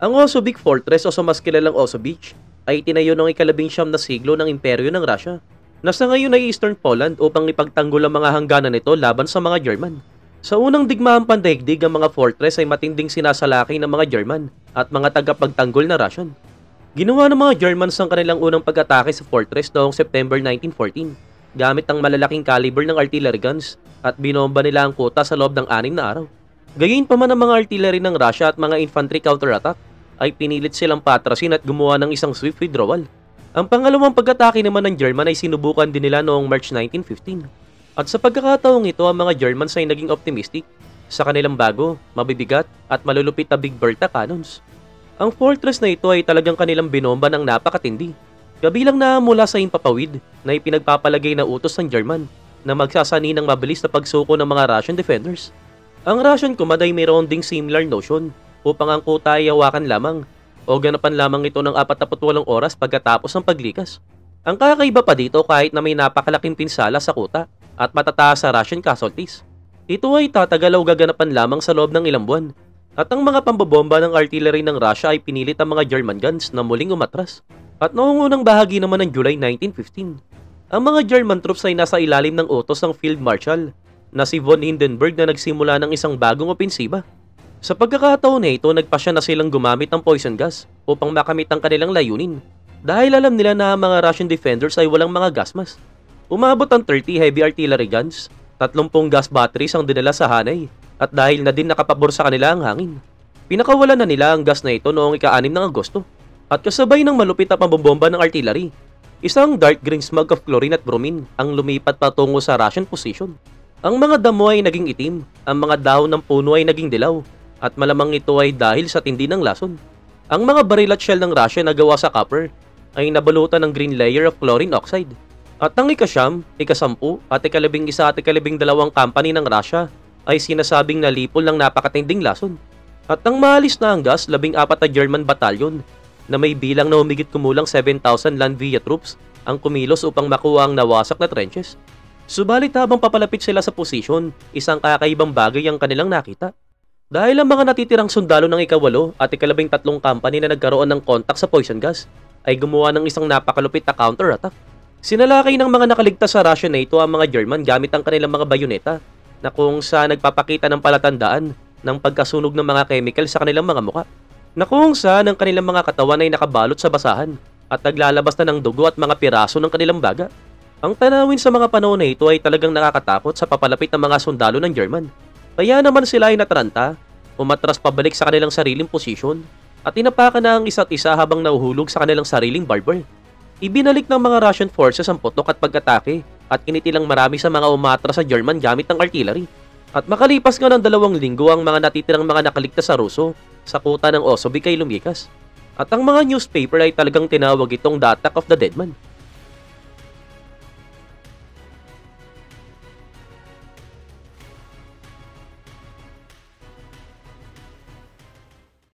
Ang Osovic Fortress o sa mas kilalang Osovich ay tinayo noong ika-19 na siglo ng imperyo ng Russia. Nasa ngayon ay Eastern Poland upang ipagtanggol ang mga hangganan nito laban sa mga German. Sa unang digmaang pandaigdig, ang mga fortress ay matinding sinasalakay ng mga German at mga tagapagtanggol na Russian. Ginawa ng mga Germans ang kanilang unang pag-atake sa fortress noong September 1914 gamit ang malalaking caliber ng artillery guns at binomba nila ang kuta sa loob ng 6 na araw. Gayunpaman ang mga artillery ng Russia at mga infantry counterattack ay pinilit silang patrasin at gumawa ng isang swift withdrawal. Ang pangalawang pag-atake naman ng German ay sinubukan din nila noong March 1915. At sa pagkakataong ito, ang mga Germans ay naging optimistic sa kanilang bago, mabibigat at malulupit na Big Bertha cannons. Ang fortress na ito ay talagang kanilang binomba ng napakatindi. Kabilang na mula sa himpapawid na ipinagpapalagay na utos ng German na magsasani ng mabilis na pagsuko ng mga Russian defenders. Ang Russian command ay mayroon ding similar notion upang ang kuta ay hawakan lamang o ganapan lamang ito ng 48 oras pagkatapos ng paglikas. Ang kakaiba pa dito kahit na may napakalaking pinsala sa kuta at matataas sa Russian casualties, ito ay tatagal o gaganapan lamang sa loob ng ilang buwan. At ang mga pambobomba ng artillery ng Russia ay pinilit ang mga German guns na muling umatras. At noong unang bahagi naman ng July 1915, ang mga German troops ay nasa ilalim ng utos ng Field Marshal na si von Hindenburg na nagsimula ng isang bagong opensiba. Sa pagkakataon na ito, nagpasya na silang gumamit ng poison gas upang makamit ang kanilang layunin dahil alam nila na ang mga Russian defenders ay walang mga gas mask. Umabot ang 30 heavy artillery guns, 30 gas batteries ang dinala sa hanay at dahil na din nakapabor sa kanila ang hangin. Pinakawalan na nila ang gas na ito noong ika-6 ng Agosto at kasabay ng malupit na pambobomba ng artillery. Isang dark green smog of chlorine at bromine ang lumipat patungo sa Russian position. Ang mga damo ay naging itim, ang mga dahon ng puno ay naging dilaw at malamang ito ay dahil sa tindi ng lason. Ang mga baril at shell ng Russia na gawa sa copper ay nabalutan ng green layer of chlorine oxide. At ang ika-9, ika-10 at ika-11 at ika-12 company ng Russia ay sinasabing nalipol ng napakatinding lason. At ang maalis na ang gas, 14 na German batalyon na may bilang na humigit kumulang 7,000 Landwehr troops ang kumilos upang makuha ang nawasak na trenches. Subalit habang papalapit sila sa posisyon, isang kakaibang bagay ang kanilang nakita. Dahil ang mga natitirang sundalo ng ika-8 at ika-13 company na nagkaroon ng kontak sa poison gas ay gumawa ng isang napakalupit na counter-attack. Sinalakay ng mga nakaligtas sa Russia na ito ang mga German gamit ang kanilang mga bayoneta na kung saan nagpapakita ng palatandaan ng pagkasunog ng mga chemical sa kanilang mga muka, na kung saan ang kanilang mga katawan ay nakabalot sa basahan at naglalabas na ng dugo at mga piraso ng kanilang baga. Ang tanawin sa mga panahon na ito ay talagang nakakatakot sa papalapit ng mga sundalo ng German. Kaya naman sila ay nataranta, umatras pabalik sa kanilang sariling posisyon at inapakan na ang isa't isa habang nahuhulog sa kanilang sariling barber. Ibinalik ng mga Russian forces ang putok at pag-atake at kinitilang marami sa mga umatras sa German gamit ng artillery. At makalipas nga ng 2 linggo, ang mga natitirang mga nakaligtas sa Ruso sa kuta ng Osovic ay lumikas. At ang mga newspaper ay talagang tinawag itong The Attack of the Dead Man.